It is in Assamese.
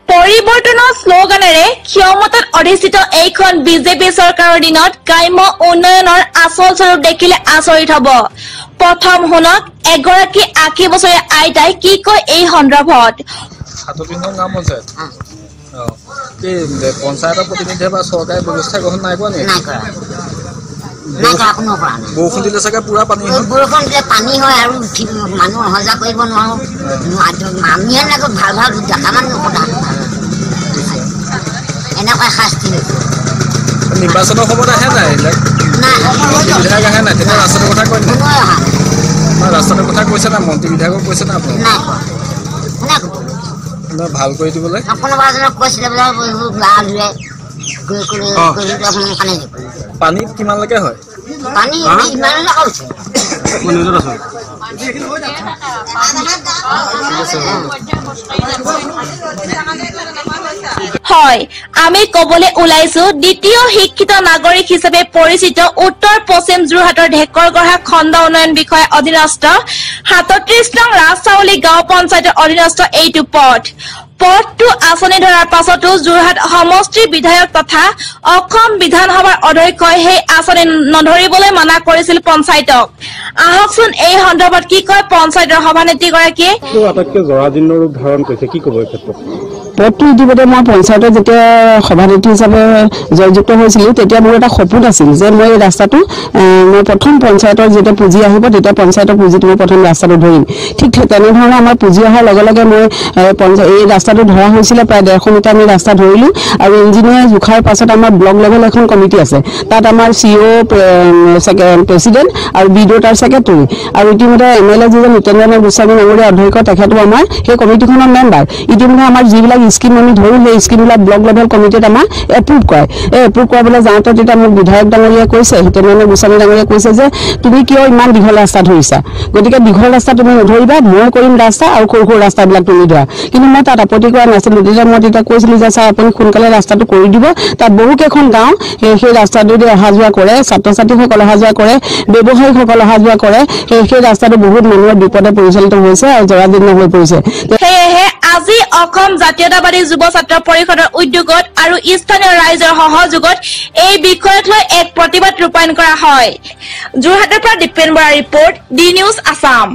পৰিৱৰ্তনৰ শ্লোগানেৰে ক্ষমতাত অধিষ্ঠিত এইখন বিজেপি চৰকাৰৰ দিনত গ্ৰাম্য উন্নয়নৰ আচল স্বৰূপ দেখিলে আচৰিত হ'ব। প্ৰথম শুনক এগৰাকী 80 বছৰীয়া আইতাই কি কয় এই সন্দৰ্ভত। পঞ্চায়তৰ প্ৰতিনিধিয়ে বা চৰকাৰে ব্যৱস্থা গ্ৰহণ নাই কৰা নেকি? বৰষুণ দিলে চাগে পুৰা পানী হয়। বৰষুণ দিলে পানী হয় আৰু মানুহ অহা যোৱা কৰিব নোৱাৰো। আমিহে লাগে ভাল ভাল দেখা মানুহ কথা এনেকুৱা শাস্তি নিৰ্বাচনৰ সময়ত আহে নাই এইবিলাক? বিধায়ক আহে নাই? তেতিয়া ৰাস্তাটোৰ কথা কয় নাই? ৰাস্তাটোৰ কথা কৈছে না? মন্ত্ৰী বিধায়কক কৈছে না আপুনি? ভাল কৰি দিবলৈ পানীত কিমানলৈকে হয়? হয়, আমি কবলৈ ওলাইছো দ্বিতীয় শিক্ষিত নাগৰিক হিচাপে পৰিচিত উত্তৰ পশ্চিম যোৰহাটৰ ঢেকৰগড়া খণ্ড উন্নয়ন বিষয়া অধীনস্থ 37 নং ৰাজচাউলি গাঁও পঞ্চায়তৰ অধীনস্থ এইটো পথটো আঁচনি ধৰাৰ পাছতো যোৰহাট সমষ্টিৰ বিধায়ক তথা অসম বিধানসভাৰ অধ্যক্ষই সেই আঁচনি নধৰিবলৈ মানা কৰিছিল পঞ্চায়তক। আহকচোন এই সন্দৰ্ভত কি কয় পঞ্চায়তৰ সভানেত্ৰীগৰাকীয়ে। আটাইতকৈ জৰাজীৰ্ণ ৰূপ ধাৰণ কৰিছে, কি ক'ব এই ক্ষেত্ৰত? পদটো ইতিমধ্যে মই পঞ্চায়তত যেতিয়া সভানেত্ৰী হিচাপে জয়যুক্ত হৈছিলোঁ তেতিয়া মোৰ এটা সপোন আছিল যে মই এই ৰাস্তাটো মই প্ৰথম পঞ্চায়তৰ যেতিয়া পুঁজি আহিব তেতিয়া পঞ্চায়তৰ পুঁজিটো মই প্ৰথম ৰাস্তাটো ধৰিম। ঠিক তেনেধৰণে আমাৰ পুঁজি অহাৰ লগে লগে মই এই ৰাস্তাটো ধৰা হৈছিলে প্ৰায় 150 মিটাৰ আমি ৰাস্তা ধৰিলোঁ আৰু ইঞ্জিনিয়াৰ জোখাৰ পাছত আমাৰ ব্লক লেভেল এখন কমিটি আছে। তাত আমাৰ CO প্ৰেচিডেণ্ট আৰু BDO তাৰ ছেক্ৰেটাৰী আৰু ইতিমধ্যে MLA যিজন নিতেন্দ্ৰ গোস্বামী ডাঙৰীয়া অধ্যক্ষ তেখেতো আমাৰ সেই কমিটিখনৰ মেম্বাৰ। ইতিমধ্যে আমাৰ যিবিলাক স্কিম আমি ধৰোঁ সেই স্কিমবিলাক ব্লক লেভেল কমিটিত আমাৰ এপ্ৰুভ কৰে। এপ্ৰুভ কৰাবলৈ যাওঁতে তেতিয়া মোক বিধায়ক ডাঙৰীয়াই কৈছে, নিতেন্দ্ৰ গোস্বামী ডাঙৰীয়াই কৈছে যে তুমি কিয় ইমান দীঘল ৰাস্তা ধৰিছা, গতিকে দীঘল ৰাস্তা তুমি নধৰিবা, মই কৰিম ৰাস্তা আৰু সৰু সৰু ৰাস্তাবিলাক তুমি ধৰা। কিন্তু মই তাত আপত্তি কৰা নাছিলোঁ। তেতিয়া মই কৈছিলোঁ যে ছাৰ আপুনি সোনকালে ৰাস্তাটো কৰি দিব। তাত বহুকেইখন গাঁও সেই ৰাস্তাটোদি অহা যোৱা কৰে, ছাত্ৰ ছাত্ৰীসকল অহা যোৱা কৰে, ব্যৱসায়ীসকল অহা যোৱা কৰে। সেই ৰাস্তাটো বহুত মানুহৰ বিপদে পৰিচালিত হৈছে আৰু জৰাজীৰ্ণ হৈ পৰিছে। সেয়েহে আজি অসম জাতীয়তাবাদী যুৱ ছাত্ৰ পৰিষদৰ উদ্যোগত আৰু স্থানীয় ৰাইজৰ সহযোগত এই বিষয়ক লৈ এক প্ৰতিবাদ ৰূপায়ণ কৰা হয়। যোৰহাটৰ পৰা দীপেন বৰাৰ ৰিপৰ্ট, ডি নিউজ আছাম।